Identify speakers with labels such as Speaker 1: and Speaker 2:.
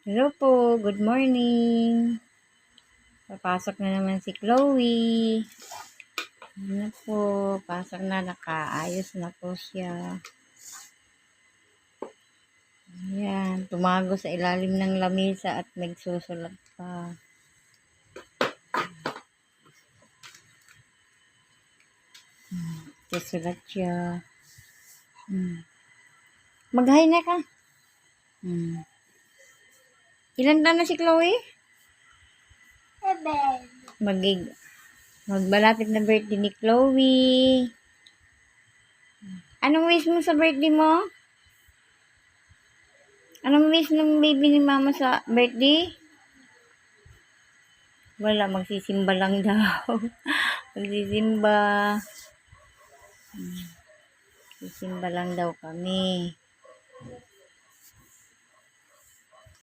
Speaker 1: Hello po, good morning. Papasok na naman si Chloe. Ano po, pasok na, nakaayos na po siya. Ayan, tumago sa ilalim ng lamesa at nagsusulat pa. Susulat siya. Mag-hi na ka. Ilan taon na si Chloe? 7. Magbalapit na birthday ni Chloe. Anong wish mo sa birthday mo? Anong wish ng baby ni mama sa birthday? Wala, magsisimba lang daw. Magsisimba. Magsisimba lang daw kami.